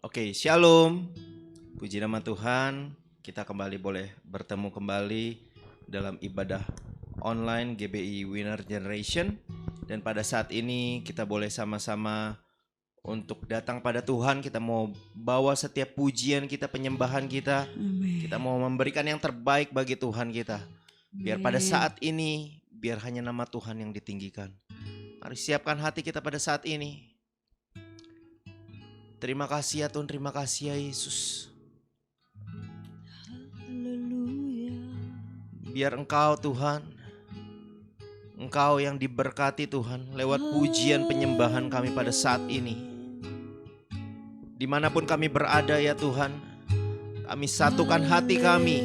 Oke, shalom. Puji nama Tuhan, kita kembali boleh bertemu kembali dalam ibadah online GBI Winner Generation. Dan pada saat ini kita boleh sama-sama untuk datang pada Tuhan. Kita mau bawa setiap pujian kita, penyembahan kita. Amen. Kita mau memberikan yang terbaik bagi Tuhan kita. Biar pada saat ini, biar hanya nama Tuhan yang ditinggikan. Mari siapkan hati kita pada saat ini. Terima kasih ya Tuhan, terima kasih ya Yesus. Biar Engkau Tuhan, Engkau yang diberkati Tuhan lewat pujian penyembahan kami pada saat ini. Dimanapun kami berada ya Tuhan, kami satukan hati kami.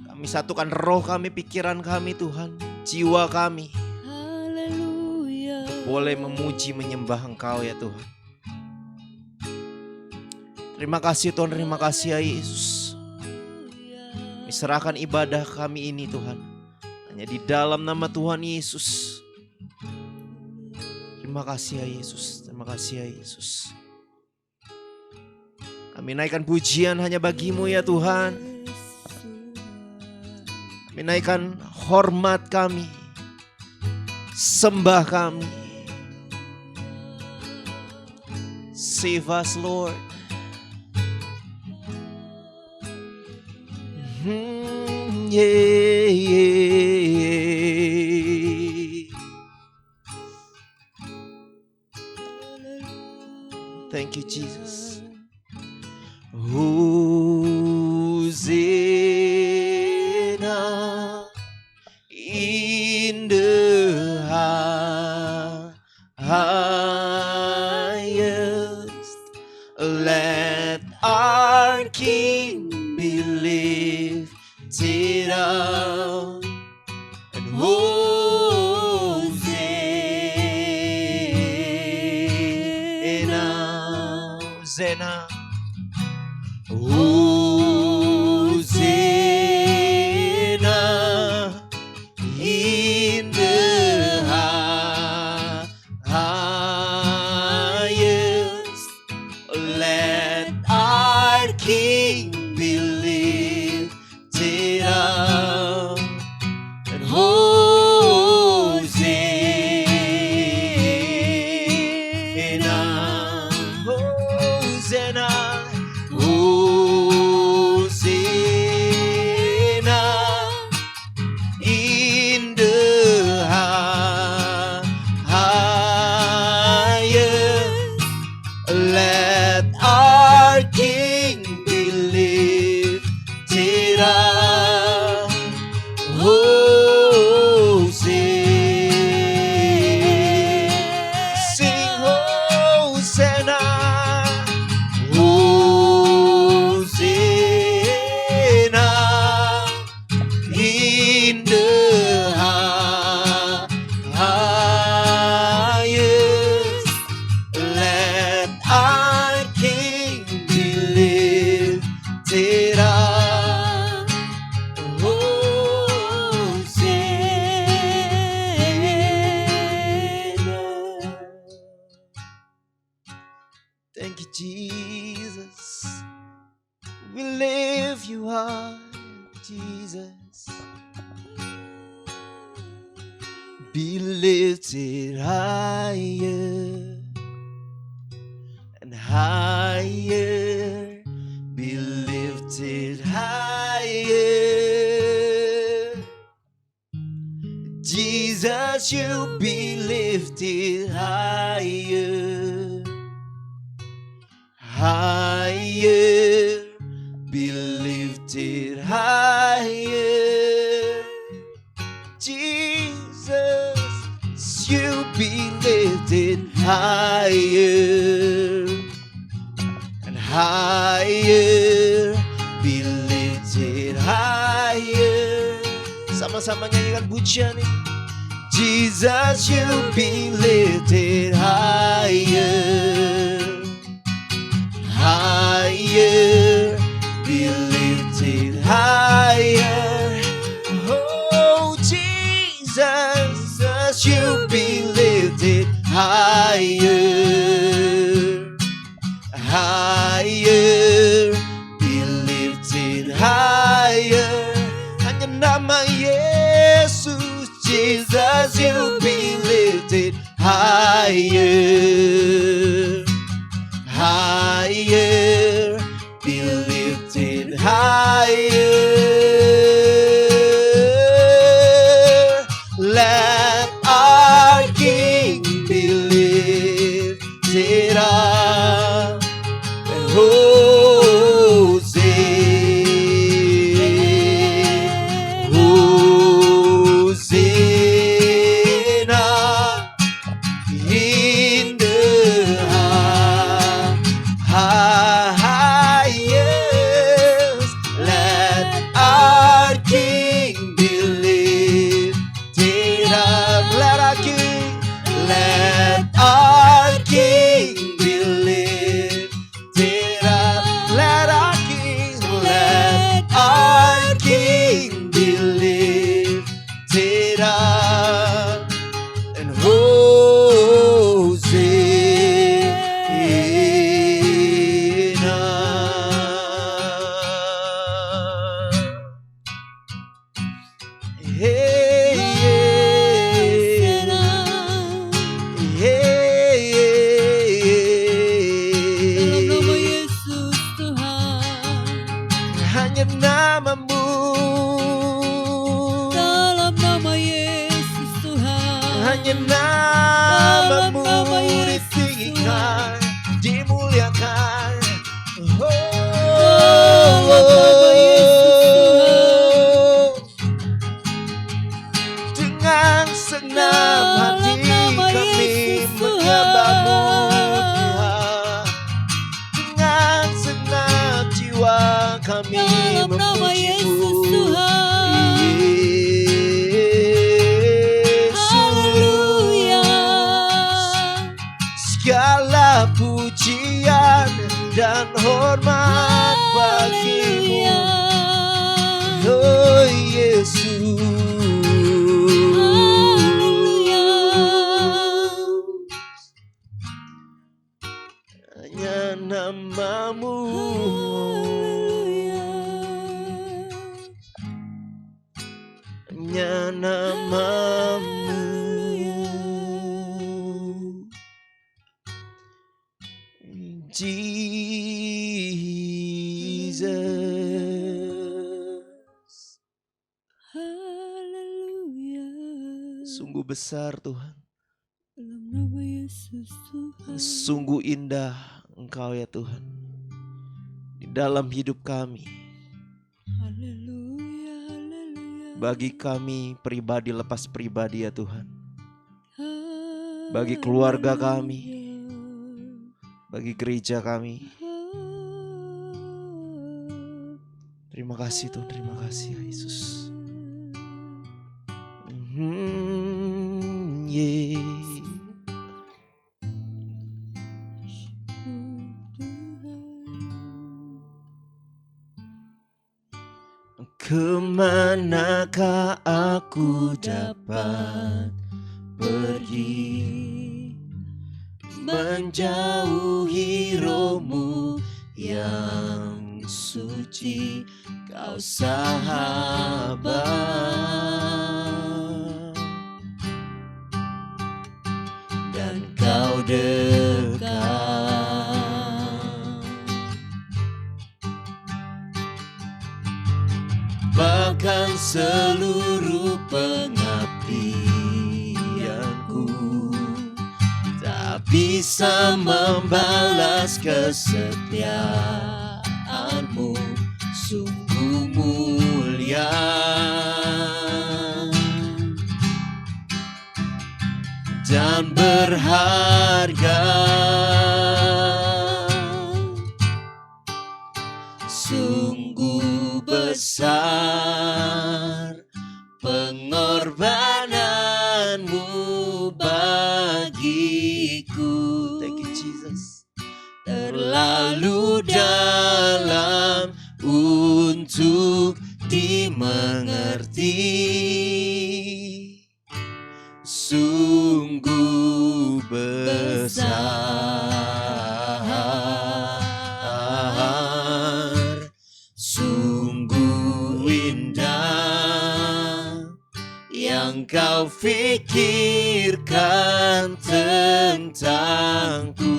Kami satukan roh kami, pikiran kami Tuhan, jiwa kami. Boleh memuji menyembah Engkau ya Tuhan. Terima kasih Tuhan, terima kasih ya Yesus. Kami serahkan ibadah kami ini Tuhan, hanya di dalam nama Tuhan Yesus. Terima kasih ya Yesus, terima kasih ya Yesus. Kami naikkan pujian hanya bagimu ya Tuhan. Kami naikkan hormat kami, sembah kami. Save us Lord. Yeah. Thank you Jesus. Hosanna in the highest. Let our King be lifted up, and Hosanna, Hosanna. Hosanna in the highest. Let our King be lifted up, and Hosanna, Hosanna. Hosanna in the highest. Let our King be lifted up. Hosanna. Sing Hosanna. Hosanna in the highest. Let our King be lifted up. Hosanna. Thank you, Jesus. We lift you high, Jesus. Be lifted higher and higher. Be lifted higher. Jesus, you be lifted higher. Higher, be lifted higher. Jesus, you be lifted higher and higher, be lifted higher. Sama-sama nyanyikan pujian ini. Jesus, you be lifted higher. Higher, be lifted higher. Oh Jesus, you be lifted higher. तेरा हो dan hormat bagimu, oh Yesus. Hanya namamu, hanya namamu, Jesus. Sungguh besar Tuhan, sungguh indah Engkau ya Tuhan di dalam hidup kami. Bagi kami pribadi lepas pribadi ya Tuhan, bagi keluarga kami, bagi gereja kami. Terima kasih Tuhan, terima kasih ya Yesus. Kemanakah aku dapat pergi menjauhi rohmu yang suci, Kau sahabat dan Kau dekat. Bahkan seluruh pengabdianku tak bisa membalas kesetiaanmu, sungguh mulia dan berharga. Sungguh besar pengorbananmu bagiku. Thank you Jesus. Terlalu dalam untuk dimengerti, sungguh besar, sungguh indah yang Kau fikirkan tentangku,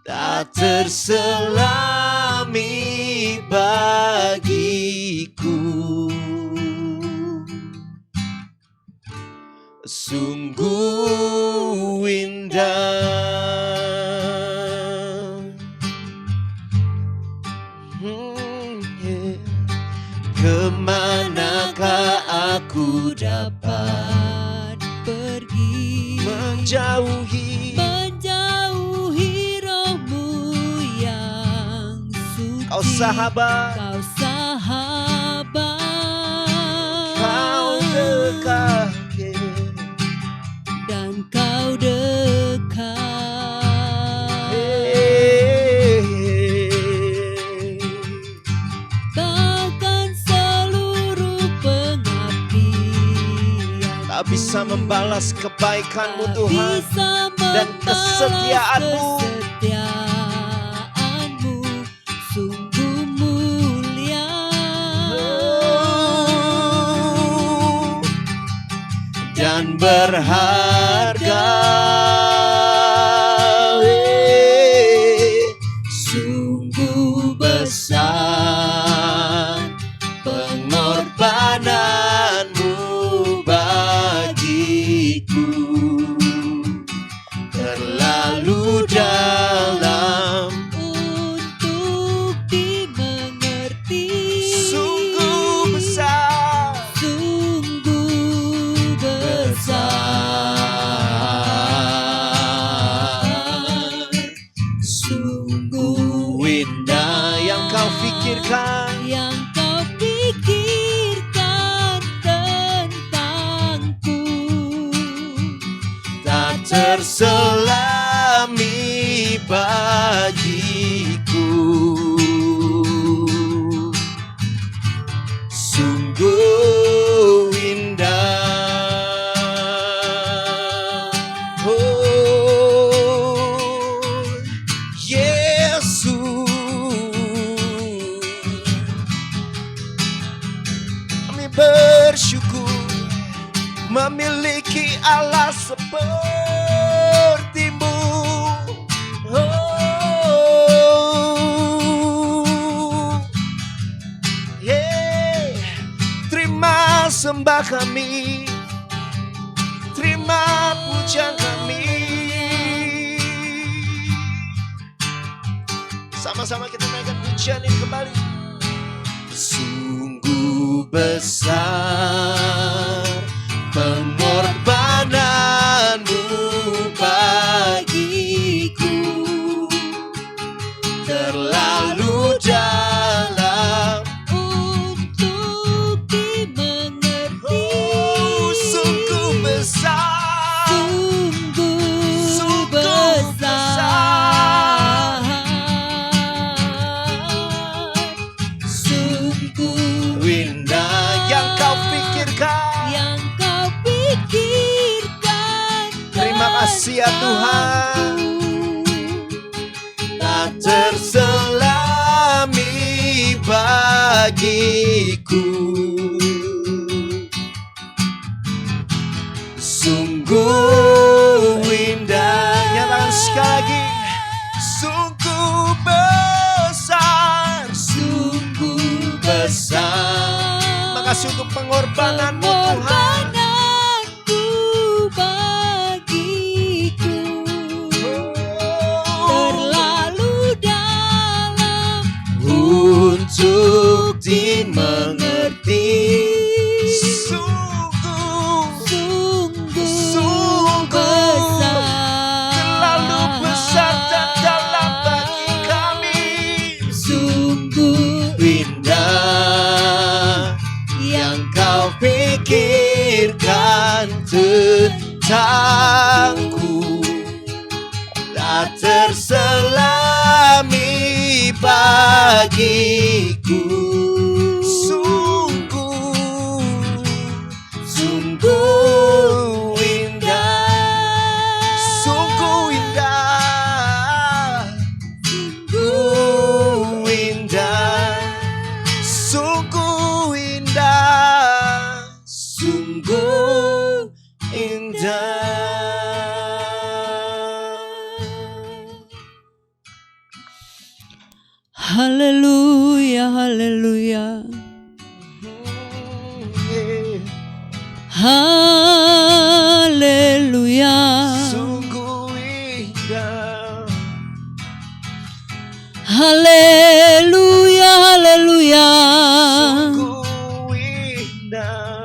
tak terselami bagiku. Sungguh indah ku dapat pergi menjauhi rohmu yang suci. Kau sahabat, Kau sahabat, Kau dekat, dan Kau dekat. Bahkan seluruh pengabdian tak bisa membalas kebaikan-Mu tak Tuhan bisa dan membalas kesetiaan-Mu. kesetiaan-Mu sungguh mulia Dan berharga. sungguh besar Pengorbananmu bagiku terlalu dalam, untuk dimengerti. sungguh besar, Sungguh besar, sungguh indah yang Kau pikirkan yang Kau pikirkan tentangku. tak terselami bagiku. Sungguh indah, oh Yesus. Kami bersyukur memiliki Allah seperti-Mu. Oh, yeah. Terima sembah kami, terima pujian kami. Sama-sama kita naikkan pujian ini kembali. Sungguh besar pengorbananmu bagiku, terlalu dalam, Untuk dimengerti. oh, sungguh besar, Sungguh besar, sungguh indah yang Kau pikirkan. yang Kau pikirkan. Terima kasih ya Tuhan, tentangku. tak terselami bagiku. Sungguh indah, nyatakan sekali lagi. Sungguh besar, sungguh besar. Makasih untuk pengorbanan-Mu Tuhan. Pengorbananmu bagiku terlalu dalam Untuk dimengerti, sungguh sungguh besar, terlalu besar dan dalam bagi kami. sungguh Indah yang Kau pikirkan tentangku, tak terselami bagiku. Sungguh indah, sungguh indah, sungguh indah, sungguh indah, sungguh indah. Haleluya, haleluya, haleluya, Sungguh indah, haleluya, haleluya, sungguh indah,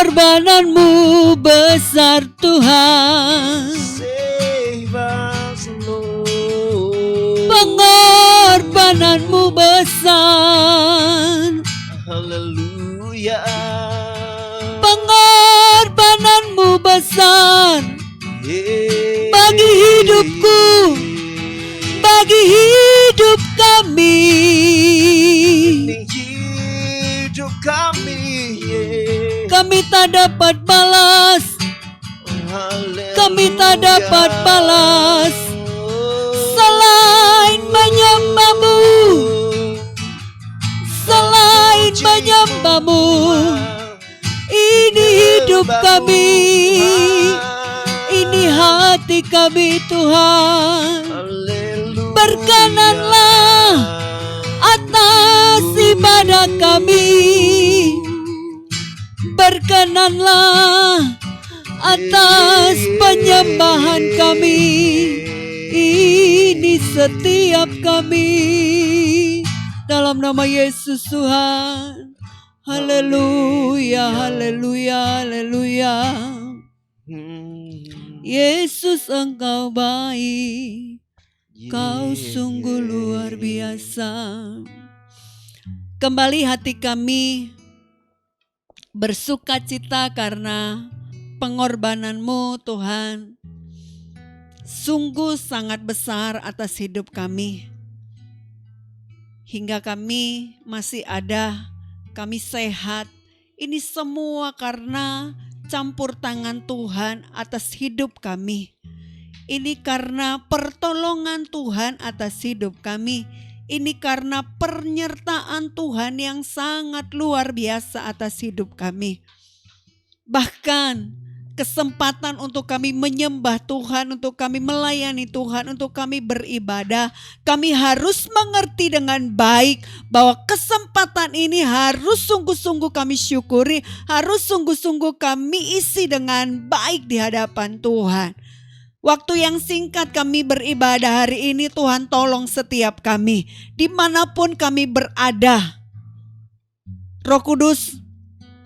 Pengorbananmu besar Tuhan. Save us, Lord. Pengorbananmu besar. Haleluya. Pengorbananmu besar bagi hidupku, bagi hidup kami. Ini hidup kami. Kami tak dapat balas, kami tak dapat balas selain menyembahmu, selain menyembahmu. Ini hidup kami, ini hati kami Tuhan. Berkenanlah atas ibadah kami, berkenanlah atas penyembahan kami. Ini setiap kami, dalam nama Yesus Tuhan. Haleluya, haleluya, haleluya. Yesus, Engkau baik, Kau sungguh luar biasa. Kembali hati kami bersuka cita karena pengorbanan-Mu Tuhan. Sungguh sangat besar atas hidup kami. Hingga kami masih ada, kami sehat. Ini semua karena campur tangan Tuhan atas hidup kami. Ini karena pertolongan Tuhan atas hidup kami. Ini karena penyertaan Tuhan yang sangat luar biasa atas hidup kami. Bahkan kesempatan untuk kami menyembah Tuhan, untuk kami melayani Tuhan, untuk kami beribadah. Kami harus mengerti dengan baik bahwa kesempatan ini harus sungguh-sungguh kami syukuri, harus sungguh-sungguh kami isi dengan baik di hadapan Tuhan. Waktu yang singkat kami beribadah hari ini, Tuhan tolong setiap kami, dimanapun kami berada. Roh Kudus,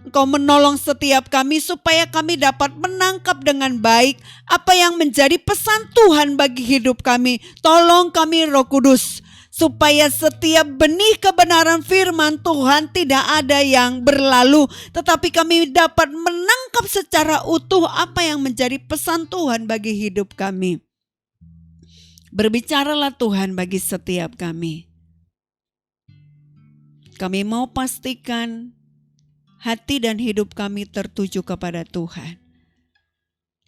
Engkau menolong setiap kami supaya kami dapat menangkap dengan baik apa yang menjadi pesan Tuhan bagi hidup kami. Tolong kami Roh Kudus, supaya setiap benih kebenaran firman Tuhan tidak ada yang berlalu, tetapi kami dapat menangkap secara utuh apa yang menjadi pesan Tuhan bagi hidup kami. Berbicaralah Tuhan bagi setiap kami. Kami mau pastikan hati dan hidup kami tertuju kepada Tuhan.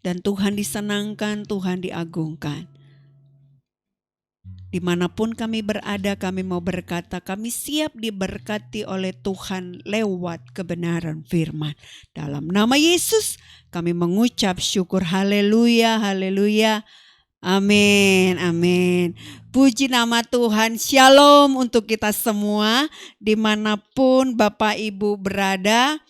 Dan Tuhan disenangkan, Tuhan diagungkan. Dimanapun kami berada, kami mau berkata, kami siap diberkati oleh Tuhan lewat kebenaran firman. Dalam nama Yesus, kami mengucap syukur. Haleluya, haleluya. Amin, amin. Puji nama Tuhan. Shalom untuk kita semua. Dimanapun Bapak Ibu berada,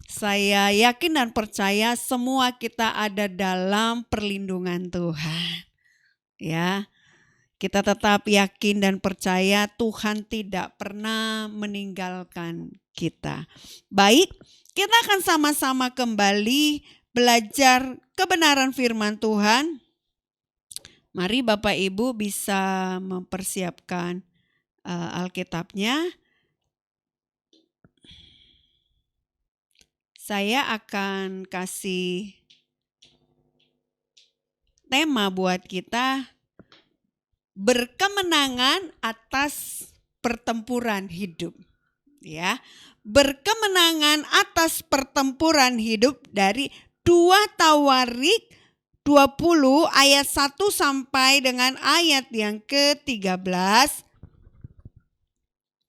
saya yakin dan percaya semua kita ada dalam perlindungan Tuhan. Ya. Kita tetap yakin dan percaya Tuhan tidak pernah meninggalkan kita. Baik, kita akan sama-sama kembali belajar kebenaran firman Tuhan. Mari Bapak Ibu bisa mempersiapkan Alkitabnya. Saya akan kasih tema buat kita. Berkemenangan atas pertempuran hidup. Ya, berkemenangan atas pertempuran hidup dari 2 Tawarik 20 ayat 1 sampai dengan ayat yang ke-13.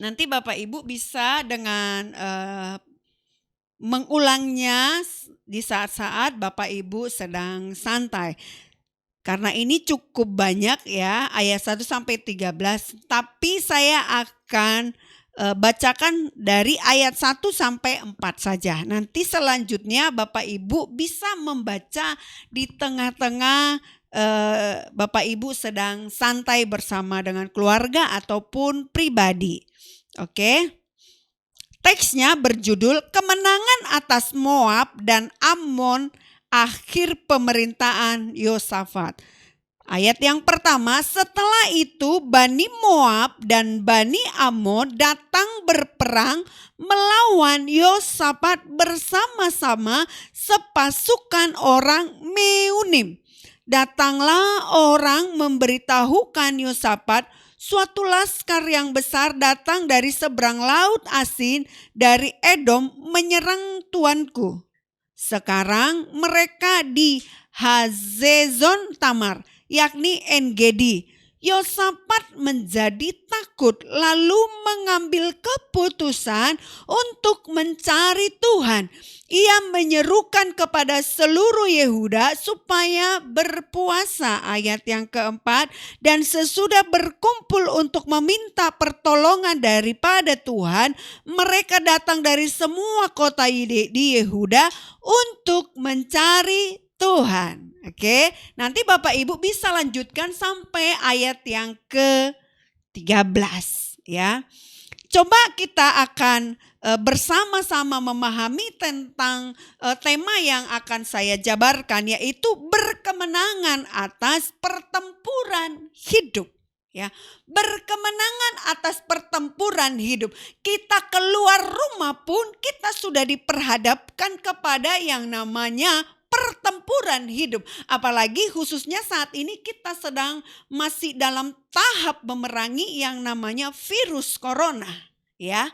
Nanti Bapak Ibu bisa dengan mengulangnya di saat-saat Bapak Ibu sedang santai. Karena ini cukup banyak ya, ayat 1 sampai 13, tapi saya akan bacakan dari ayat 1 sampai 4 saja. Nanti selanjutnya Bapak Ibu bisa membaca di tengah-tengah Bapak Ibu sedang santai bersama dengan keluarga ataupun pribadi. Oke. Teksnya berjudul Kemenangan atas Moab dan Ammon, akhir pemerintahan Yosafat. Ayat yang pertama, setelah itu Bani Moab dan Bani Ammon datang berperang melawan Yosafat bersama-sama sepasukan orang Meunim. Datanglah orang memberitahukan Yosafat, suatu laskar yang besar datang dari seberang laut Asin dari Edom menyerang tuanku. Sekarang mereka di Hazezon Tamar, yakni En-Gedi. Yosafat menjadi takut lalu mengambil keputusan untuk mencari Tuhan. Ia menyerukan kepada seluruh Yehuda supaya berpuasa. Ayat yang keempat, dan sesudah berkumpul untuk meminta pertolongan daripada Tuhan, mereka datang dari semua kota di Yehuda untuk mencari Tuhan. Oke, nanti Bapak Ibu bisa lanjutkan sampai ayat yang ke-13 ya. Coba kita akan bersama-sama memahami tentang tema yang akan saya jabarkan, yaitu berkemenangan atas pertempuran hidup. Ya, berkemenangan atas pertempuran hidup. Kita keluar rumah pun kita sudah diperhadapkan kepada yang namanya pertempuran hidup. Apalagi khususnya saat ini kita sedang masih dalam tahap memerangi yang namanya virus corona, ya.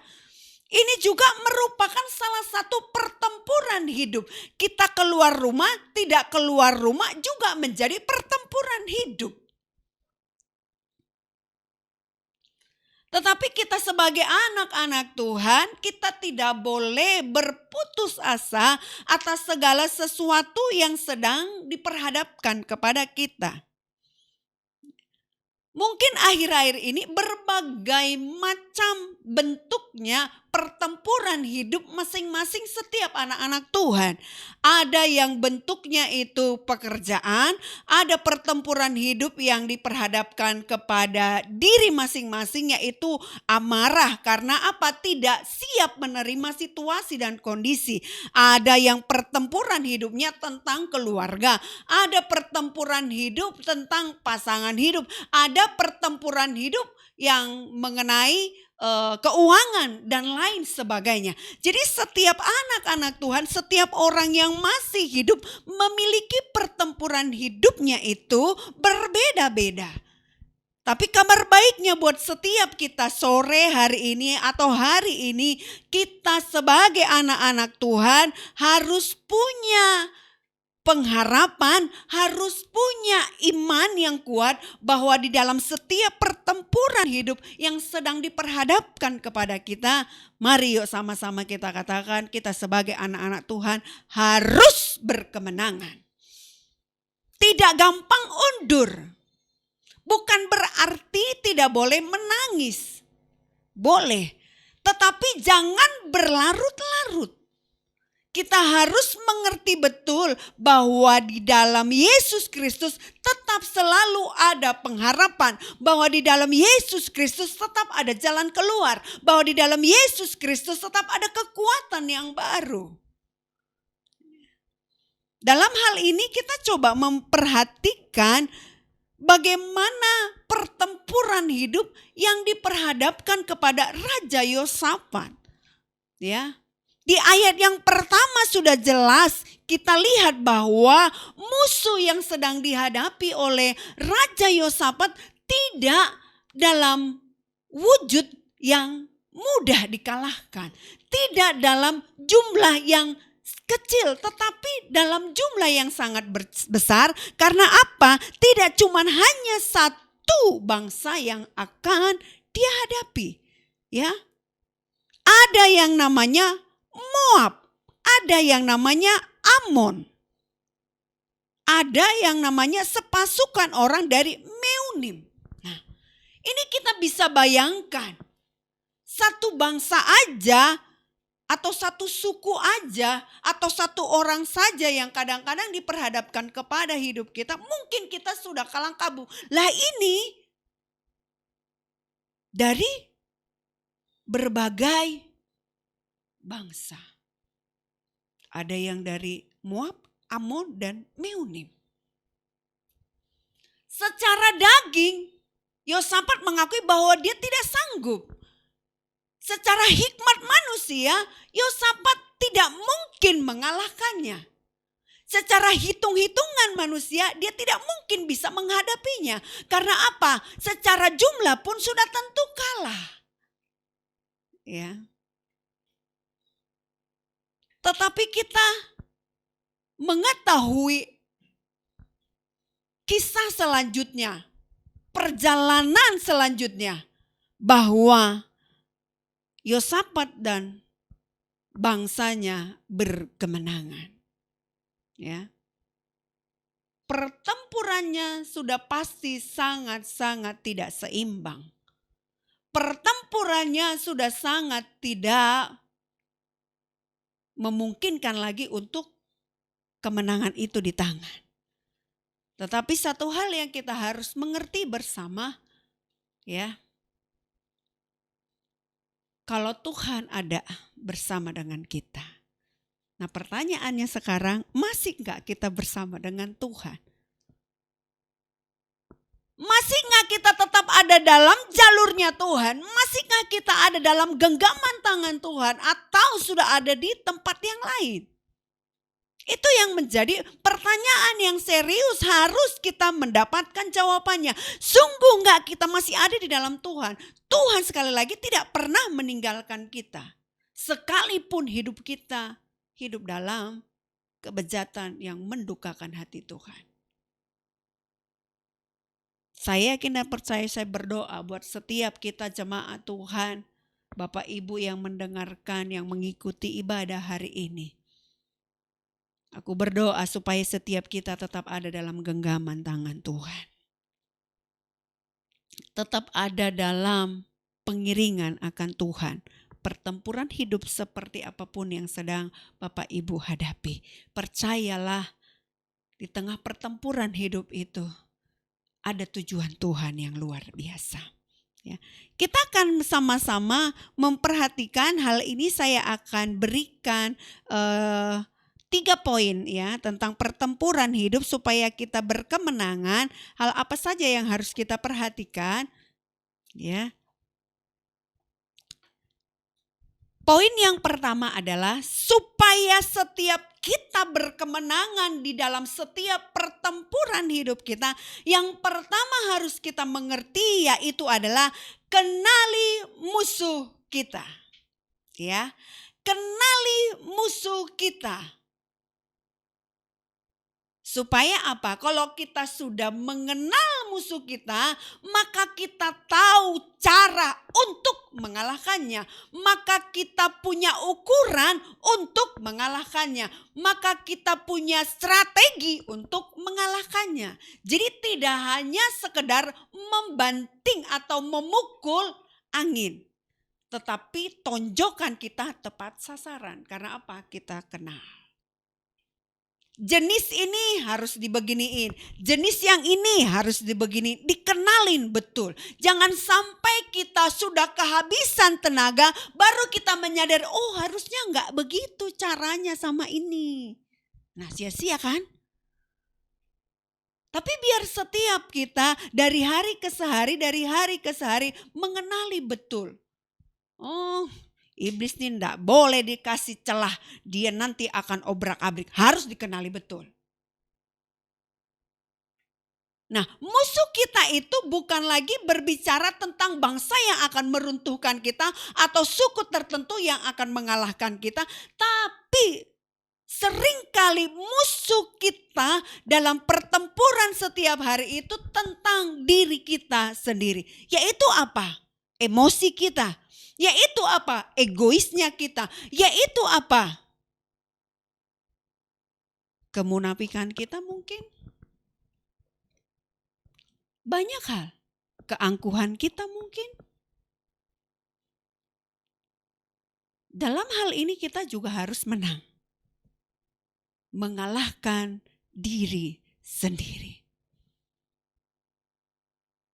Ini juga merupakan salah satu pertempuran hidup. Kita keluar rumah, tidak keluar rumah juga menjadi pertempuran hidup. Tetapi kita sebagai anak-anak Tuhan, kita tidak boleh berputus asa atas segala sesuatu yang sedang diperhadapkan kepada kita. Mungkin akhir-akhir ini berbagai macam bentuknya pertempuran hidup masing-masing setiap anak-anak Tuhan. Ada yang bentuknya itu pekerjaan, ada pertempuran hidup yang diperhadapkan kepada diri masing-masing, yaitu amarah karena apa? Tidak siap menerima situasi dan kondisi. Ada yang pertempuran hidupnya tentang keluarga, ada pertempuran hidup tentang pasangan hidup, ada pertempuran hidup yang mengenai keuangan dan lain sebagainya. Jadi setiap anak-anak Tuhan, setiap orang yang masih hidup memiliki pertempuran hidupnya itu berbeda-beda. Tapi kabar baiknya buat setiap kita sore hari ini atau hari ini, kita sebagai anak-anak Tuhan harus punya pengharapan, harus punya iman yang kuat bahwa di dalam setiap pertempuran hidup yang sedang diperhadapkan kepada kita, mari yuk sama-sama kita katakan, kita sebagai anak-anak Tuhan harus berkemenangan. Tidak gampang undur. Bukan berarti tidak boleh menangis. Boleh, tetapi jangan berlarut-larut. Kita harus mengerti betul bahwa di dalam Yesus Kristus tetap selalu ada pengharapan. Bahwa di dalam Yesus Kristus tetap ada jalan keluar. Bahwa di dalam Yesus Kristus tetap ada kekuatan yang baru. Dalam hal ini kita coba memperhatikan bagaimana pertempuran hidup yang diperhadapkan kepada Raja Yosafat. Ya. Di ayat yang pertama sudah jelas kita lihat bahwa musuh yang sedang dihadapi oleh Raja Yosafat tidak dalam wujud yang mudah dikalahkan. Tidak dalam jumlah yang kecil, tetapi dalam jumlah yang sangat besar. Karena apa? Tidak cuma hanya satu bangsa yang akan dihadapi. Ya, ada yang namanya Moab, ada yang namanya Ammon, ada yang namanya sepasukan orang dari Meunim. Nah, ini kita bisa bayangkan satu bangsa aja atau satu suku aja atau satu orang saja yang kadang-kadang diperhadapkan kepada hidup kita, mungkin kita sudah kalang kabut. Lah ini dari berbagai bangsa. Ada yang dari Moab, Amon, dan Meunim. Secara daging, Yosafat mengakui bahwa dia tidak sanggup. Secara hikmat manusia, Yosafat tidak mungkin mengalahkannya. Secara hitung-hitungan manusia, dia tidak mungkin bisa menghadapinya. Karena apa? Secara jumlah pun sudah tentu kalah. Ya. Tetapi kita mengetahui kisah selanjutnya, perjalanan selanjutnya, bahwa Yosafat dan bangsanya berkemenangan. Ya. Pertempurannya sudah pasti sangat-sangat tidak seimbang. Pertempurannya sudah sangat tidak memungkinkan lagi untuk kemenangan itu di tangan. Tetapi satu hal yang kita harus mengerti bersama, ya, kalau Tuhan ada bersama dengan kita. Nah, pertanyaannya sekarang, masih enggak kita bersama dengan Tuhan? Masih enggak kita tetap ada dalam jalurnya Tuhan? Masih enggak kita ada dalam genggaman tangan Tuhan? Atau sudah ada di tempat yang lain? Itu yang menjadi pertanyaan yang serius, harus kita mendapatkan jawabannya. Sungguh enggak kita masih ada di dalam Tuhan? Tuhan sekali lagi tidak pernah meninggalkan kita. Sekalipun hidup kita hidup dalam kebejatan yang mendukakan hati Tuhan. Saya yakin dan percaya, saya berdoa buat setiap kita jemaat Tuhan, Bapak Ibu yang mendengarkan, yang mengikuti ibadah hari ini. Aku berdoa supaya setiap kita tetap ada dalam genggaman tangan Tuhan. Tetap ada dalam pengiringan akan Tuhan. Pertempuran hidup seperti apapun yang sedang Bapak Ibu hadapi. Percayalah, di tengah pertempuran hidup itu ada tujuan Tuhan yang luar biasa. Ya. Kita akan sama-sama memperhatikan hal ini. Saya akan berikan 3 poin ya tentang pertempuran hidup supaya kita berkemenangan. Hal apa saja yang harus kita perhatikan? Ya. Poin yang pertama adalah supaya setiap kita berkemenangan di dalam setiap pertempuran hidup kita, yang pertama harus kita mengerti yaitu adalah kenali musuh kita. Ya. Kenali musuh kita. Supaya apa? Kalau kita sudah mengenal musuh kita, maka kita tahu cara untuk mengalahkannya. Maka kita punya ukuran untuk mengalahkannya. Maka kita punya strategi untuk mengalahkannya. Jadi tidak hanya sekedar membanting atau memukul angin. Tetapi tonjokan kita tepat sasaran. Karena apa? Kita kenal. Jenis ini harus dibeginiin, jenis yang ini harus dibegini, dikenalin betul. Jangan sampai kita sudah kehabisan tenaga, baru kita menyadari, oh harusnya enggak begitu caranya sama ini. Nah sia-sia kan? Tapi biar setiap kita dari hari ke sehari mengenali betul. Oh, iblis ini tidak boleh dikasih celah, dia nanti akan obrak-abrik, harus dikenali betul. Nah, musuh kita itu bukan lagi berbicara tentang bangsa yang akan meruntuhkan kita atau suku tertentu yang akan mengalahkan kita, tapi seringkali musuh kita dalam pertempuran setiap hari itu tentang diri kita sendiri. Yaitu apa? Emosi kita. Yaitu apa? Egoisnya kita. Yaitu apa? Kemunafikan kita mungkin. Banyak hal. Keangkuhan kita mungkin. Dalam hal ini kita juga harus menang. Mengalahkan diri sendiri.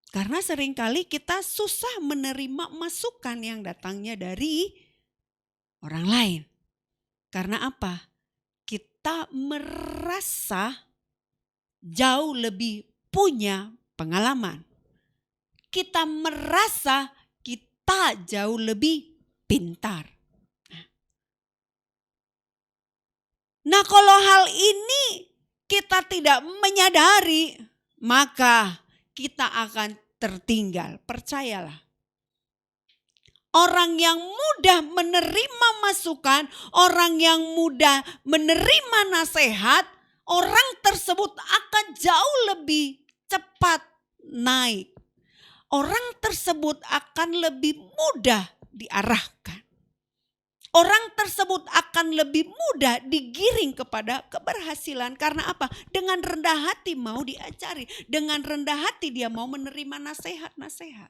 Karena seringkali kita susah menerima masukan yang datangnya dari orang lain. Karena apa? Kita merasa jauh lebih punya pengalaman. Kita merasa kita jauh lebih pintar. Nah, kalau hal ini kita tidak menyadari, maka kita akan tertinggal. Percayalah. Orang yang mudah menerima masukan, orang yang mudah menerima nasihat, orang tersebut akan jauh lebih cepat naik. Orang tersebut akan lebih mudah diarahkan. Orang tersebut akan lebih mudah digiring kepada keberhasilan. Karena apa? Dengan rendah hati mau diajari. Dengan rendah hati dia mau menerima nasihat-nasihat.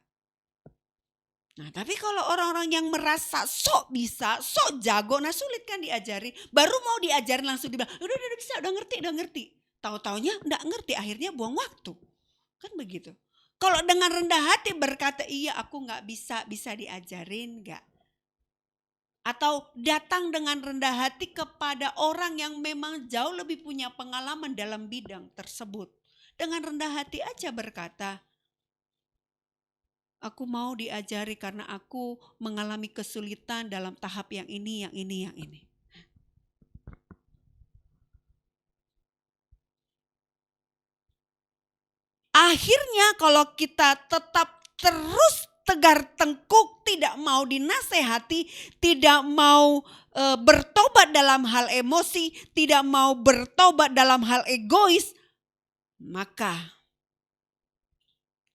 Nah, tapi kalau orang-orang yang merasa sok bisa, sok jago, nah sulit kan diajari. Baru mau diajarin langsung dibilang, udah bisa, udah ngerti. Tahu-taunya enggak ngerti, akhirnya buang waktu. Kan begitu. Kalau dengan rendah hati berkata, iya aku enggak bisa diajarin, enggak. Atau datang dengan rendah hati kepada orang yang memang jauh lebih punya pengalaman dalam bidang tersebut. Dengan rendah hati aja berkata, aku mau diajari karena aku mengalami kesulitan dalam tahap yang ini. Akhirnya kalau kita tetap terus tegar tengkuk, tidak mau dinasehati, tidak mau bertobat dalam hal emosi, tidak mau bertobat dalam hal egois, maka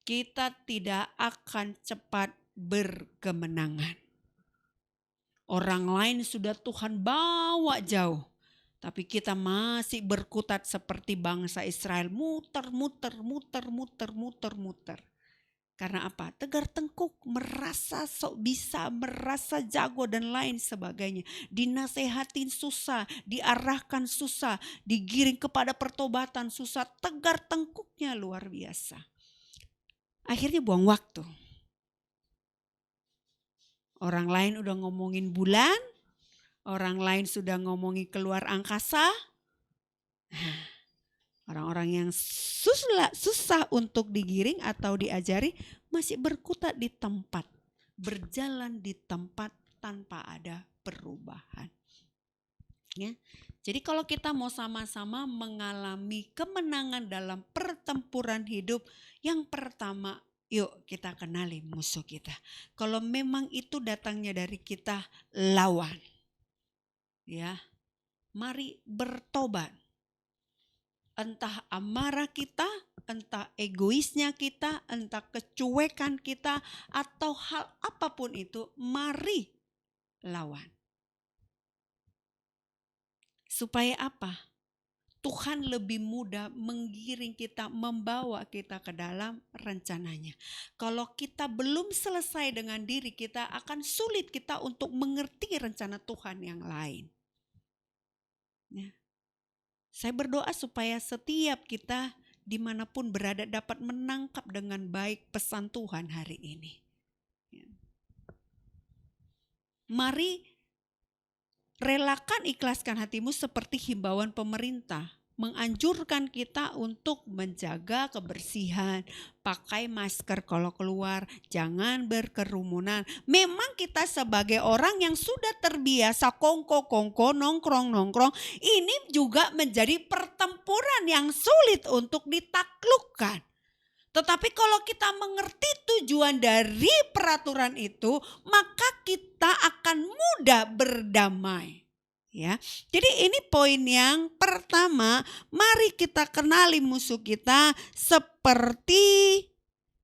kita tidak akan cepat berkemenangan. Orang lain sudah Tuhan bawa jauh. Tapi kita masih berkutat seperti bangsa Israel. Muter. Karena apa? Tegar tengkuk, merasa sok bisa, merasa jago dan lain sebagainya. Dinasehatin susah, diarahkan susah, digiring kepada pertobatan susah. Tegar tengkuknya luar biasa. Akhirnya buang waktu. Orang lain udah ngomongin bulan, orang lain sudah ngomongin keluar angkasa. Orang-orang yang susah untuk digiring atau diajari masih berkutat di tempat, berjalan di tempat tanpa ada perubahan. Ya. Jadi kalau kita mau sama-sama mengalami kemenangan dalam pertempuran hidup, yang pertama, yuk kita kenali musuh kita. Kalau memang itu datangnya dari kita, lawan. Ya, mari bertobat. Entah amarah kita, entah egoisnya kita, entah kecuekan kita, atau hal apapun itu, mari lawan. Supaya apa? Tuhan lebih mudah menggiring kita, membawa kita ke dalam rencananya. Kalau kita belum selesai dengan diri kita, akan sulit kita untuk mengerti rencana Tuhan yang lain. Ya. Saya berdoa supaya setiap kita dimanapun berada dapat menangkap dengan baik pesan Tuhan hari ini. Ya. Mari relakan, ikhlaskan hatimu seperti himbauan pemerintah. Menganjurkan kita untuk menjaga kebersihan, pakai masker kalau keluar, jangan berkerumunan. Memang kita sebagai orang yang sudah terbiasa kongko-kongko, nongkrong-nongkrong, ini juga menjadi pertempuran yang sulit untuk ditaklukkan. Tetapi kalau kita mengerti tujuan dari peraturan itu, maka kita akan mudah berdamai. Ya, jadi ini poin yang pertama, mari kita kenali musuh kita seperti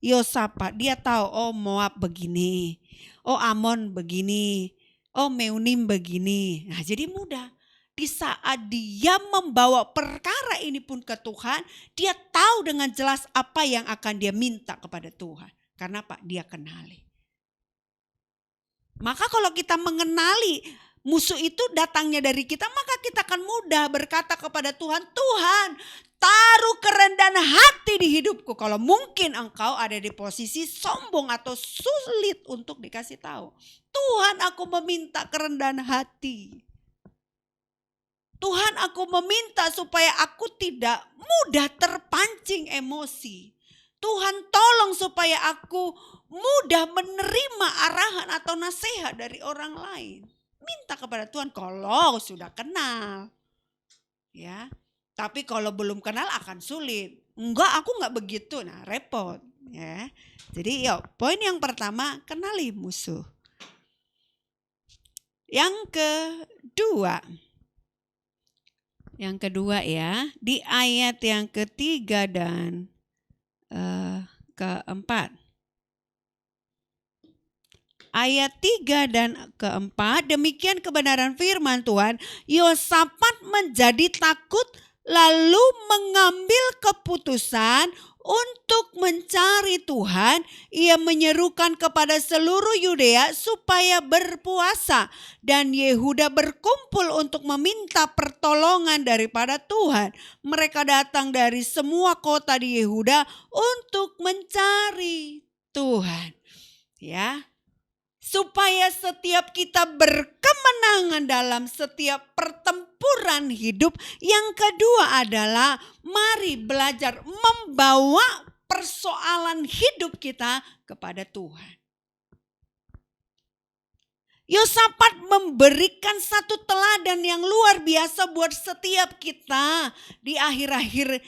Yosafat. Dia tahu, oh Moab begini, oh Amon begini, oh Meunim begini. Nah, jadi mudah. Di saat dia membawa perkara ini pun ke Tuhan, dia tahu dengan jelas apa yang akan dia minta kepada Tuhan. Karena apa? Dia kenali. Maka kalau kita mengenali musuh itu datangnya dari kita, maka kita akan mudah berkata kepada Tuhan, Tuhan taruh kerendahan hati di hidupku. Kalau mungkin engkau ada di posisi sombong atau sulit untuk dikasih tahu. Tuhan, aku meminta kerendahan hati. Tuhan, aku meminta supaya aku tidak mudah terpancing emosi. Tuhan, tolong supaya aku mudah menerima arahan atau nasihat dari orang lain. Minta kepada Tuhan kalau sudah kenal. Ya. Tapi kalau belum kenal akan sulit. Enggak, aku enggak begitu. Nah, repot, ya. Jadi, yuk, poin yang pertama, kenali musuh. Yang kedua ya, di ayat yang ketiga dan keempat. Ayat 3 dan keempat, demikian kebenaran firman Tuhan. Yosafat menjadi takut lalu mengambil keputusan untuk mencari Tuhan. Ia menyerukan kepada seluruh Yudea supaya berpuasa. Dan Yehuda berkumpul untuk meminta pertolongan daripada Tuhan. Mereka datang dari semua kota di Yehuda untuk mencari Tuhan. Ya. Supaya setiap kita berkemenangan dalam setiap pertempuran hidup. Yang kedua adalah mari belajar membawa persoalan hidup kita kepada Tuhan. Yosafat memberikan satu teladan yang luar biasa buat setiap kita di akhir-akhir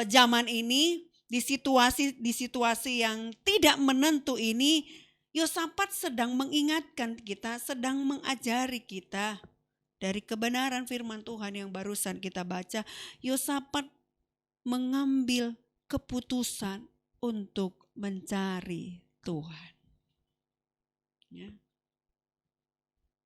zaman ini. Di situasi yang tidak menentu ini. Yosafat sedang mengingatkan kita, sedang mengajari kita dari kebenaran firman Tuhan yang barusan kita baca. Yosafat mengambil keputusan untuk mencari Tuhan. Ya.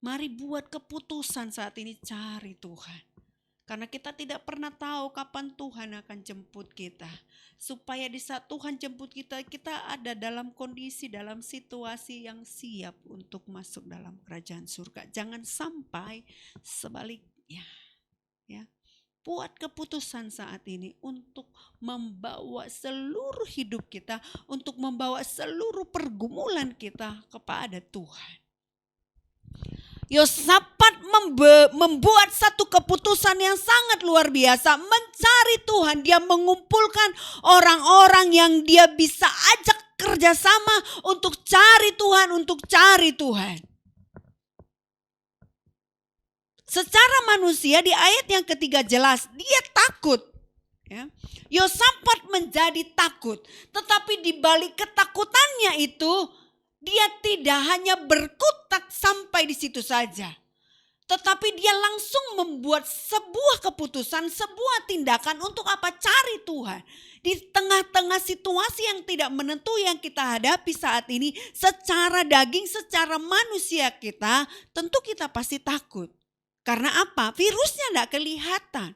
Mari buat keputusan saat ini cari Tuhan. Karena kita tidak pernah tahu kapan Tuhan akan jemput kita. Supaya di saat Tuhan jemput kita, kita ada dalam kondisi, dalam situasi yang siap untuk masuk dalam kerajaan surga. Jangan sampai sebaliknya. Ya. Buat keputusan saat ini untuk membawa seluruh hidup kita, untuk membawa seluruh pergumulan kita kepada Tuhan. Yosafat membuat satu keputusan yang sangat luar biasa. Mencari Tuhan. Dia mengumpulkan orang-orang yang dia bisa ajak kerjasama untuk cari Tuhan. Untuk cari Tuhan. Secara manusia di ayat yang ketiga jelas. Dia takut. Ya. Yosafat menjadi takut. Tetapi di balik ketakutannya itu. Dia tidak hanya berkutat sampai di situ saja. Tetapi dia langsung membuat sebuah keputusan, sebuah tindakan untuk apa? Cari Tuhan. Di tengah-tengah situasi yang tidak menentu yang kita hadapi saat ini. Secara daging, secara manusia kita, tentu kita pasti takut. Karena apa? Virusnya tidak kelihatan.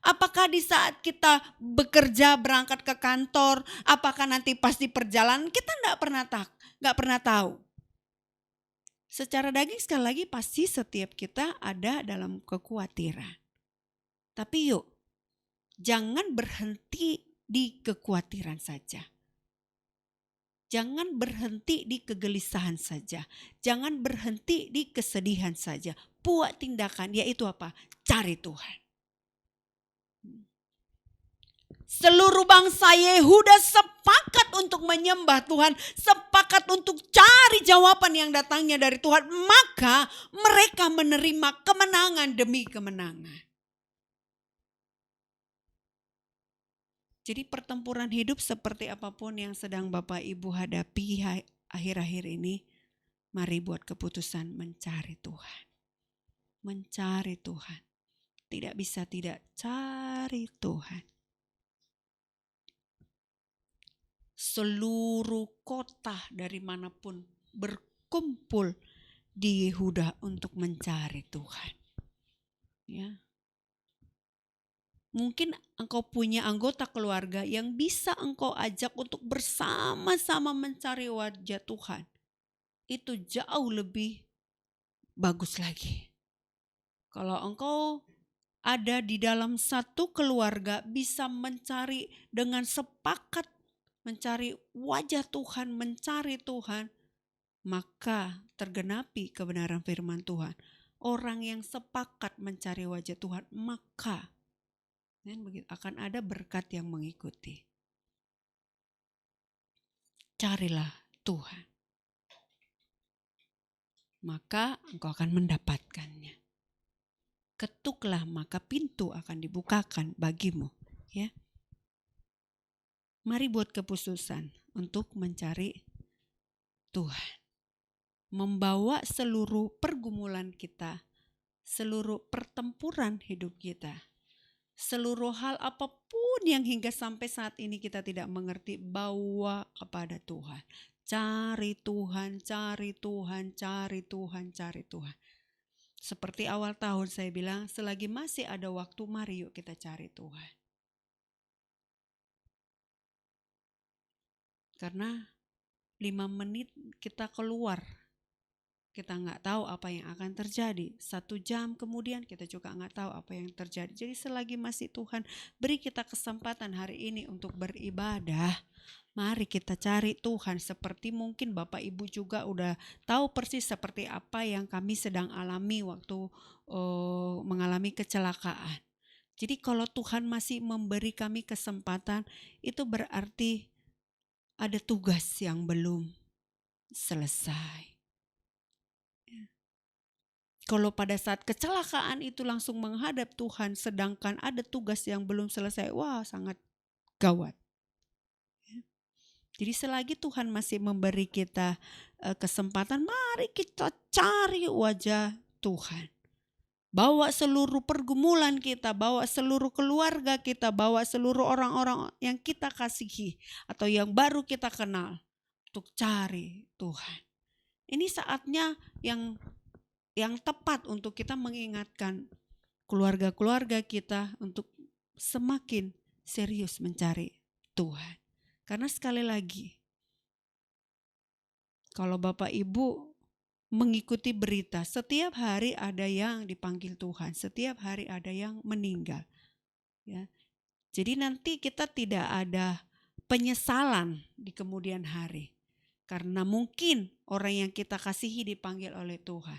Apakah di saat kita bekerja berangkat ke kantor, apakah nanti pasti perjalanan, kita tidak pernah tahu. Secara daging sekali lagi pasti setiap kita ada dalam kekhawatiran. Tapi yuk, jangan berhenti di kekhawatiran saja. Jangan berhenti di kegelisahan saja. Jangan berhenti di kesedihan saja. Buat tindakan, yaitu apa? Cari Tuhan. Seluruh bangsa Yehuda sepakat untuk menyembah Tuhan. Sepakat untuk cari jawaban yang datangnya dari Tuhan. Maka mereka menerima kemenangan demi kemenangan. Jadi pertempuran hidup seperti apapun yang sedang Bapak Ibu hadapi akhir-akhir ini. Mari buat keputusan mencari Tuhan. Mencari Tuhan. Tidak bisa tidak cari Tuhan. Seluruh kota dari manapun berkumpul di Yehuda untuk mencari Tuhan. Ya. Mungkin engkau punya anggota keluarga yang bisa engkau ajak untuk bersama-sama mencari wajah Tuhan. Itu jauh lebih bagus lagi. Kalau engkau ada di dalam satu keluarga bisa mencari dengan sepakat, mencari wajah Tuhan, mencari Tuhan, maka tergenapi kebenaran firman Tuhan. Orang yang sepakat mencari wajah Tuhan, maka akan ada berkat yang mengikuti. Carilah Tuhan, maka engkau akan mendapatkannya. Ketuklah, maka pintu akan dibukakan bagimu. Ya, mari buat keputusan untuk mencari Tuhan, membawa seluruh pergumulan kita, seluruh pertempuran hidup kita, seluruh hal apapun yang hingga sampai saat ini kita tidak mengerti, bawa kepada Tuhan. Cari Tuhan, cari Tuhan, cari Tuhan, cari Tuhan. Seperti awal tahun saya bilang, selagi masih ada waktu, mari yuk kita cari Tuhan. Karena 5 menit kita keluar, kita nggak tahu apa yang akan terjadi. 1 jam kemudian kita juga nggak tahu apa yang terjadi. Jadi selagi masih Tuhan beri kita kesempatan hari ini untuk beribadah, mari kita cari Tuhan. Seperti mungkin Bapak Ibu juga udah tahu persis seperti apa yang kami sedang alami waktu mengalami kecelakaan. Jadi kalau Tuhan masih memberi kami kesempatan, itu berarti ada tugas yang belum selesai. Kalau pada saat kecelakaan itu langsung menghadap Tuhan, sedangkan ada tugas yang belum selesai, wah sangat gawat. Jadi selagi Tuhan masih memberi kita kesempatan, mari kita cari wajah Tuhan. Bawa seluruh pergumulan kita, bawa seluruh keluarga kita, bawa seluruh orang-orang yang kita kasihi atau yang baru kita kenal untuk cari Tuhan. Ini saatnya yang tepat untuk kita mengingatkan keluarga-keluarga kita untuk semakin serius mencari Tuhan. Karena sekali lagi, kalau Bapak Ibu mengikuti berita, setiap hari ada yang dipanggil Tuhan, setiap hari ada yang meninggal. Ya. Jadi nanti kita tidak ada penyesalan di kemudian hari. Karena mungkin orang yang kita kasihi dipanggil oleh Tuhan.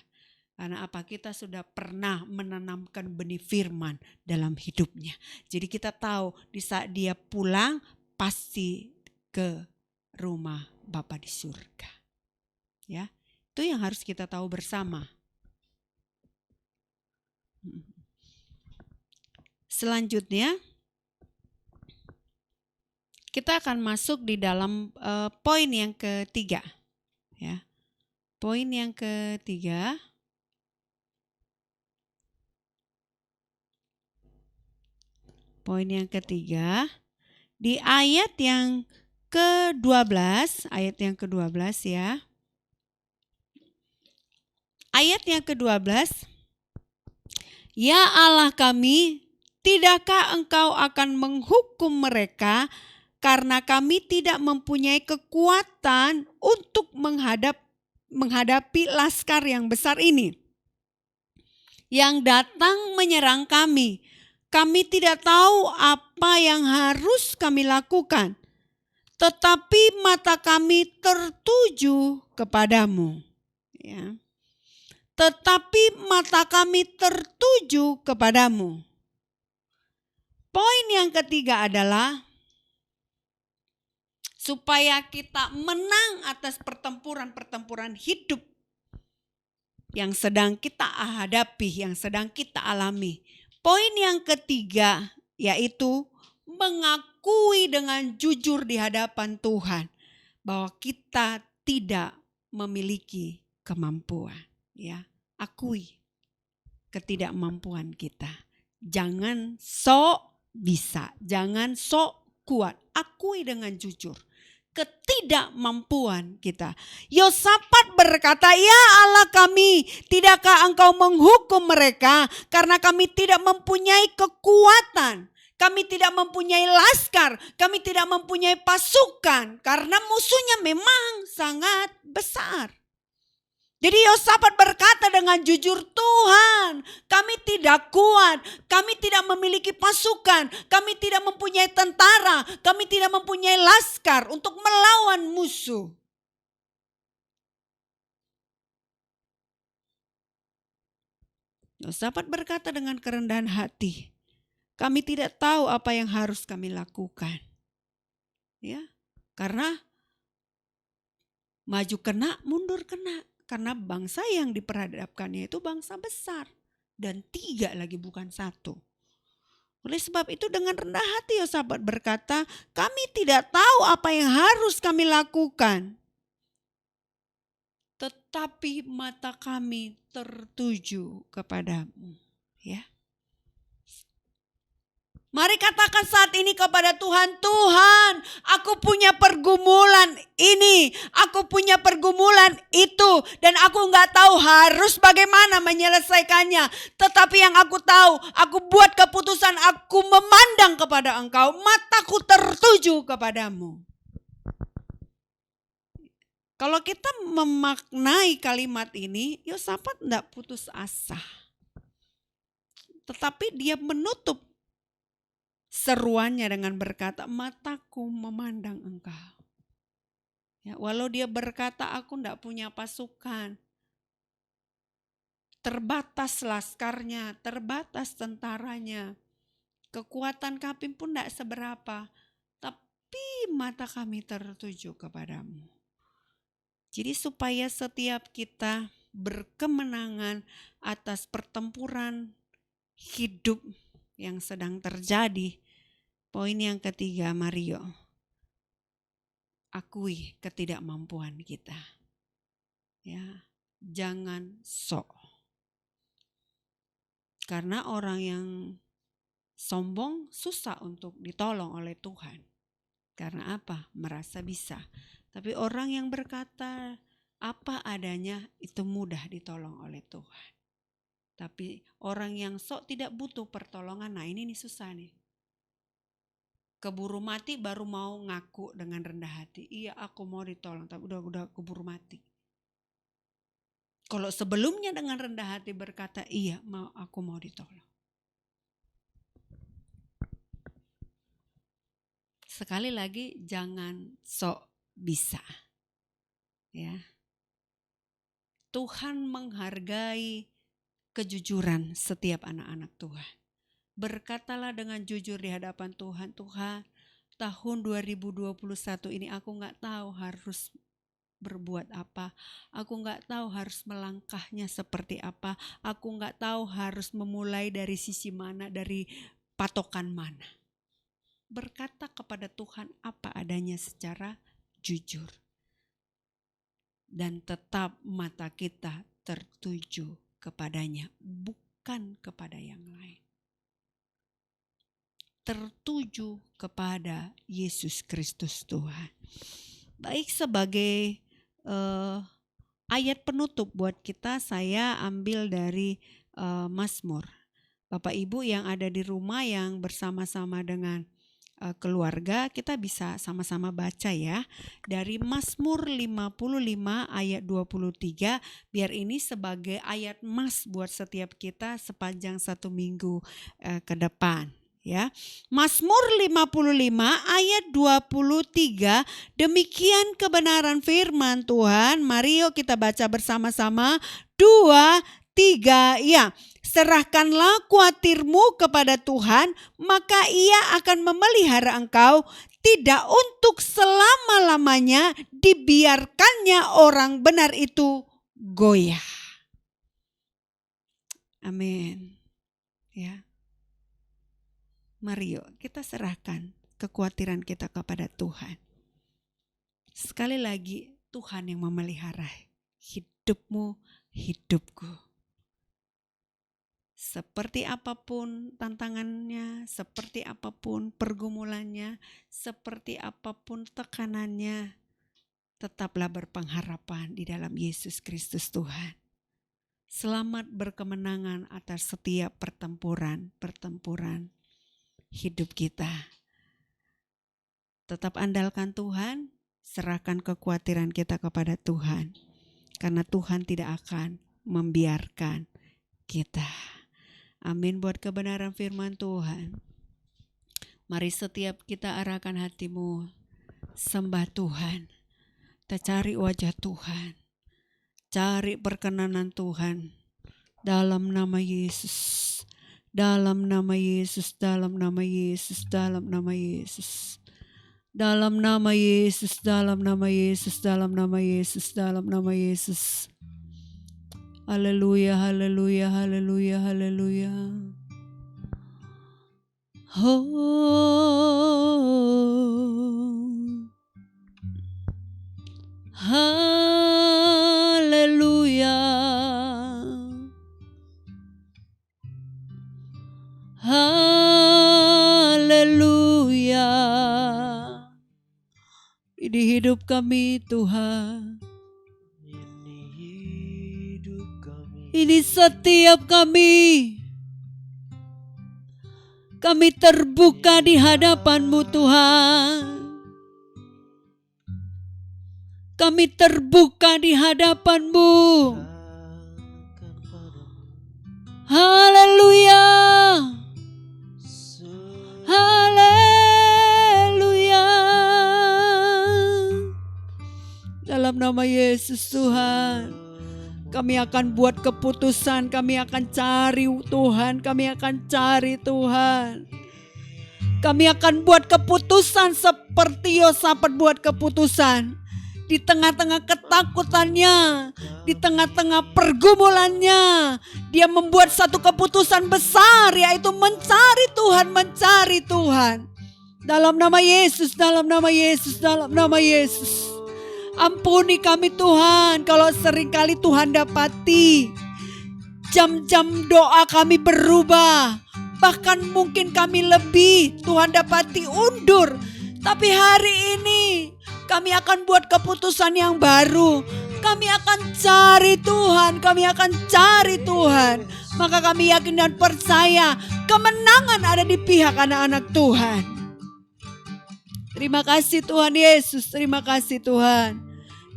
Karena apa? Kita sudah pernah menanamkan benih firman dalam hidupnya. Jadi kita tahu di saat dia pulang pasti ke rumah Bapa di surga. Ya, itu yang harus kita tahu bersama. Selanjutnya kita akan masuk di dalam poin yang ketiga. Ya, poin yang ketiga. Poin yang ketiga, di ayat yang ke-12, ya. Ayat yang ke-12, ya Allah kami, tidakkah engkau akan menghukum mereka karena kami tidak mempunyai kekuatan untuk menghadapi laskar yang besar ini yang datang menyerang kami. Kami tidak tahu apa yang harus kami lakukan, tetapi mata kami tertuju kepadamu. Ya. Tetapi mata kami tertuju kepadamu. Poin yang ketiga adalah supaya kita menang atas pertempuran-pertempuran hidup yang sedang kita hadapi, yang sedang kita alami. Poin yang ketiga yaitu mengakui dengan jujur di hadapan Tuhan bahwa kita tidak memiliki kemampuan. Ya, akui ketidakmampuan kita. Jangan sok bisa, jangan sok kuat. Akui dengan jujur ketidakmampuan kita. Yosafat berkata, ya Allah kami, tidakkah engkau menghukum mereka karena kami tidak mempunyai kekuatan. Kami tidak mempunyai laskar, kami tidak mempunyai pasukan karena musuhnya memang sangat besar. Jadi Yosafat berkata dengan jujur, Tuhan, kami tidak kuat, kami tidak memiliki pasukan, kami tidak mempunyai tentara, kami tidak mempunyai laskar untuk melawan musuh. Yosafat berkata dengan kerendahan hati, kami tidak tahu apa yang harus kami lakukan. Ya, karena maju kena, mundur kena. Karena bangsa yang diperhadapkannya itu bangsa besar. Dan 3 lagi, bukan 1. Oleh sebab itu dengan rendah hati Yosafat berkata, kami tidak tahu apa yang harus kami lakukan. Tetapi mata kami tertuju kepadamu. Ya. Mari katakan saat ini kepada Tuhan, Tuhan, aku punya pergumulan ini, aku punya pergumulan itu, dan aku nggak tahu harus bagaimana menyelesaikannya. Tetapi yang aku tahu, aku buat keputusan, aku memandang kepada Engkau, mataku tertuju kepadamu. Kalau kita memaknai kalimat ini, Yosafat enggak putus asa. Tetapi dia menutup seruannya dengan berkata, mataku memandang Engkau. Ya, walau dia berkata, aku enggak punya pasukan. Terbatas laskarnya, terbatas tentaranya. Kekuatan kami pun enggak seberapa. Tapi mata kami tertuju kepadamu. Jadi supaya setiap kita berkemenangan atas pertempuran hidup yang sedang terjadi. Poin yang ketiga, Mario. Akui ketidakmampuan kita. Ya, jangan sok. Karena orang yang sombong susah untuk ditolong oleh Tuhan. Karena apa? Merasa bisa. Tapi orang yang berkata apa adanya itu mudah ditolong oleh Tuhan. Tapi orang yang sok tidak butuh pertolongan, nah ini nih susah nih. Keburu mati baru mau ngaku dengan rendah hati. Iya, aku mau ditolong, tapi udah keburu mati. Kalau sebelumnya dengan rendah hati berkata, iya, aku mau ditolong. Sekali lagi, jangan sok bisa. Ya. Tuhan menghargai kejujuran setiap anak-anak Tuhan. Berkatalah dengan jujur di hadapan Tuhan, Tuhan, tahun 2021 ini aku gak tahu harus berbuat apa. Aku gak tahu harus melangkahnya seperti apa. Aku gak tahu harus memulai dari sisi mana, dari patokan mana. Berkata kepada Tuhan apa adanya secara jujur. Dan tetap mata kita tertuju kepadanya, bukan kepada yang lain. Tertuju kepada Yesus Kristus Tuhan. Baik, sebagai ayat penutup buat kita, saya ambil dari Mazmur. Bapak Ibu yang ada di rumah yang bersama-sama dengan keluarga, kita bisa sama-sama baca ya. Dari Mazmur 55 ayat 23, biar ini sebagai ayat emas buat setiap kita sepanjang 1 minggu ke depan. Ya, Mazmur 55 ayat 23, demikian kebenaran firman Tuhan. Mari yuk kita baca bersama-sama. 2, 3, ya. Serahkanlah khawatirmu kepada Tuhan, maka Ia akan memelihara engkau. Tidak untuk selama-lamanya dibiarkannya orang benar itu goyah. Amin. Ya. Mari yuk kita serahkan kekhawatiran kita kepada Tuhan. Sekali lagi, Tuhan yang memelihara hidupmu, hidupku. Seperti apapun tantangannya, seperti apapun pergumulannya, seperti apapun tekanannya, tetaplah berpengharapan di dalam Yesus Kristus Tuhan. Selamat berkemenangan atas setiap pertempuran hidup kita. Tetap andalkan Tuhan, serahkan kekhawatiran kita kepada Tuhan. karena Tuhan tidak akan membiarkan kita. Amin buat kebenaran firman Tuhan. Mari setiap kita arahkan hatimu, sembah Tuhan. Kita cari wajah Tuhan, cari perkenanan Tuhan dalam nama Yesus, dalam nama Yesus, dalam nama Yesus, dalam nama Yesus. Dalam nama Yesus, dalam nama Yesus, dalam nama Yesus, dalam nama Yesus. Haleluya, haleluya, haleluya, haleluya. Oh, haleluya, haleluya. Ini hidup kami Tuhan, ini setiap kami terbuka di hadapan-Mu Tuhan. Kami terbuka di hadapan-Mu. Haleluya. Haleluya. Dalam nama Yesus Tuhan, kami akan buat keputusan, kami akan cari Tuhan, kami akan cari Tuhan. Kami akan buat keputusan seperti Yosafat buat keputusan. Di tengah-tengah ketakutannya, di tengah-tengah pergumulannya, dia membuat satu keputusan besar, yaitu mencari Tuhan, mencari Tuhan. Dalam nama Yesus, dalam nama Yesus, dalam nama Yesus. Ampuni kami Tuhan, kalau seringkali Tuhan dapati jam-jam doa kami berubah. Bahkan mungkin kami lebih, Tuhan dapati undur. Tapi hari ini kami akan buat keputusan yang baru. Kami akan cari Tuhan, kami akan cari Tuhan. Maka kami yakin dan percaya kemenangan ada di pihak anak-anak Tuhan. Terima kasih Tuhan Yesus, terima kasih Tuhan.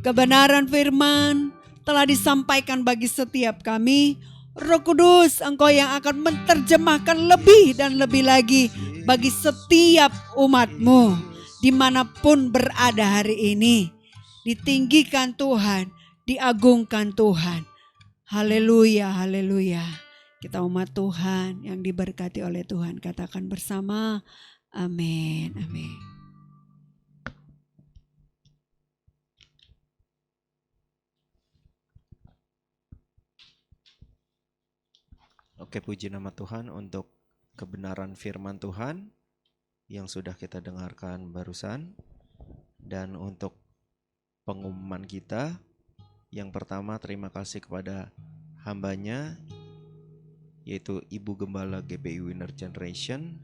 Kebenaran firman telah disampaikan bagi setiap kami. Roh Kudus, Engkau yang akan menerjemahkan lebih dan lebih lagi bagi setiap umat-Mu. Dimanapun berada hari ini, ditinggikan Tuhan, diagungkan Tuhan. Haleluya, haleluya. Kita umat Tuhan yang diberkati oleh Tuhan, katakan bersama, amin, amin. Oke, puji nama Tuhan untuk kebenaran firman Tuhan yang sudah kita dengarkan barusan. Dan untuk pengumuman kita, yang pertama terima kasih kepada hambanya, yaitu Ibu Gembala GBI Winner Generation,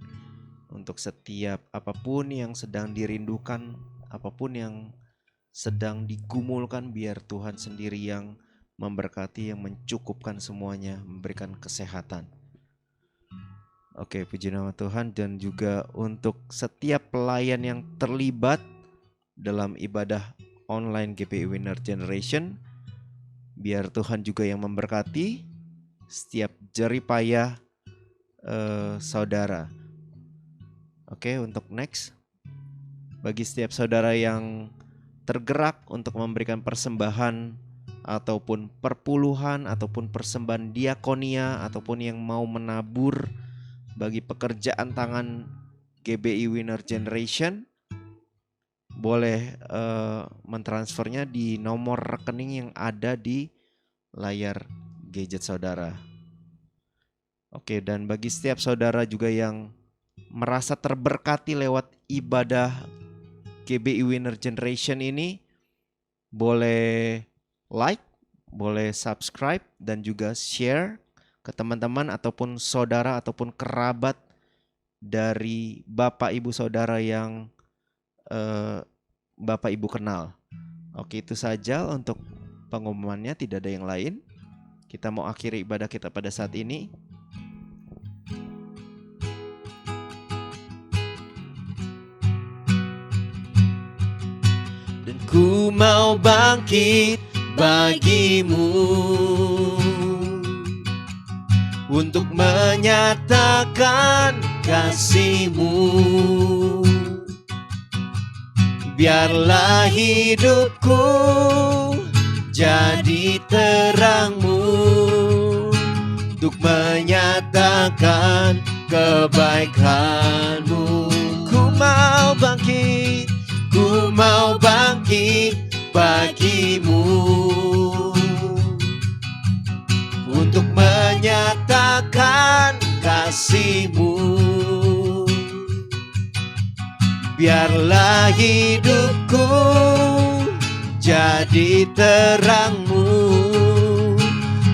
untuk setiap apapun yang sedang dirindukan, apapun yang sedang digumulkan, biar Tuhan sendiri yang memberkati, yang mencukupkan semuanya, memberikan kesehatan. Oke, puji nama Tuhan. Dan juga untuk setiap pelayan yang terlibat dalam ibadah online GBI Winner Generation, biar Tuhan juga yang memberkati setiap jerih payah saudara. Oke, untuk next, bagi setiap saudara yang tergerak untuk memberikan persembahan ataupun perpuluhan ataupun persembahan diakonia, ataupun yang mau menabur bagi pekerjaan tangan GBI Winner Generation, boleh mentransfernya di nomor rekening yang ada di layar gadget saudara. Oke, dan bagi setiap saudara juga yang merasa terberkati lewat ibadah GBI Winner Generation ini, boleh like, boleh subscribe, dan juga share ke teman-teman ataupun saudara ataupun kerabat dari Bapak Ibu Saudara yang Bapak Ibu kenal. Oke, itu saja untuk pengumumannya, tidak ada yang lain. Kita mau akhiri ibadah kita pada saat ini. Dan ku mau bangkit bagimu, untuk menyatakan kasih-Mu. Biarlah hidupku jadi terang-Mu, untuk menyatakan kebaikan-Mu. Ku mau bangkit bagimu, untuk menyatakan kasih-Mu. Biarlah hidupku jadi terang-Mu,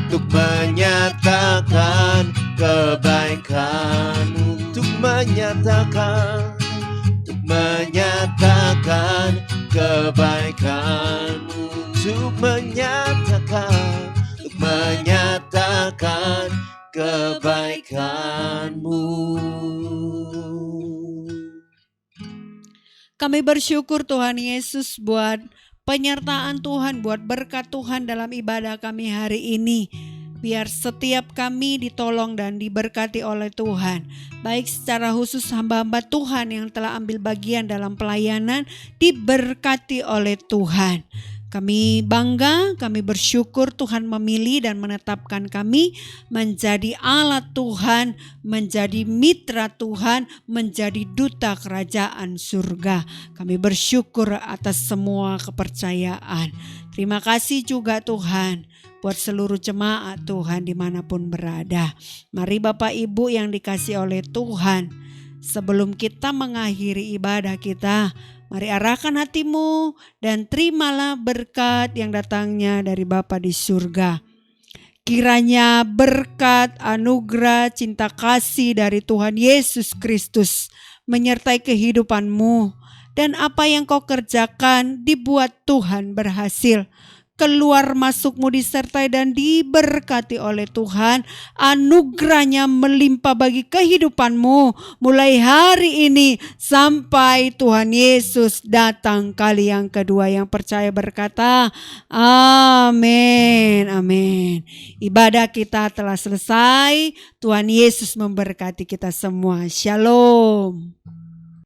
untuk menyatakan kebaikan-Mu, untuk menyatakan kebaikan-Mu, untuk menyatakan kebaikan-Mu. Kami bersyukur Tuhan Yesus buat penyertaan Tuhan, buat berkat Tuhan dalam ibadah kami hari ini. Biar setiap kami ditolong dan diberkati oleh Tuhan. Baik secara khusus hamba-hamba Tuhan yang telah ambil bagian dalam pelayanan diberkati oleh Tuhan. Kami bangga, kami bersyukur Tuhan memilih dan menetapkan kami menjadi alat Tuhan, menjadi mitra Tuhan, menjadi duta kerajaan surga. Kami bersyukur atas semua kepercayaan. Terima kasih juga Tuhan buat seluruh jemaat Tuhan dimanapun berada. Mari Bapak Ibu yang dikasih oleh Tuhan, sebelum kita mengakhiri ibadah kita, mari arahkan hatimu dan terimalah berkat yang datangnya dari Bapa di surga. Kiranya berkat, anugerah, cinta kasih dari Tuhan Yesus Kristus menyertai kehidupanmu, dan apa yang kau kerjakan dibuat Tuhan berhasil. Keluar masukmu disertai dan diberkati oleh Tuhan. Anugerahnya melimpah bagi kehidupanmu mulai hari ini sampai Tuhan Yesus datang kali yang kedua. Yang percaya berkata amin, amin. Ibadah kita telah selesai. Tuhan Yesus memberkati kita semua. Shalom.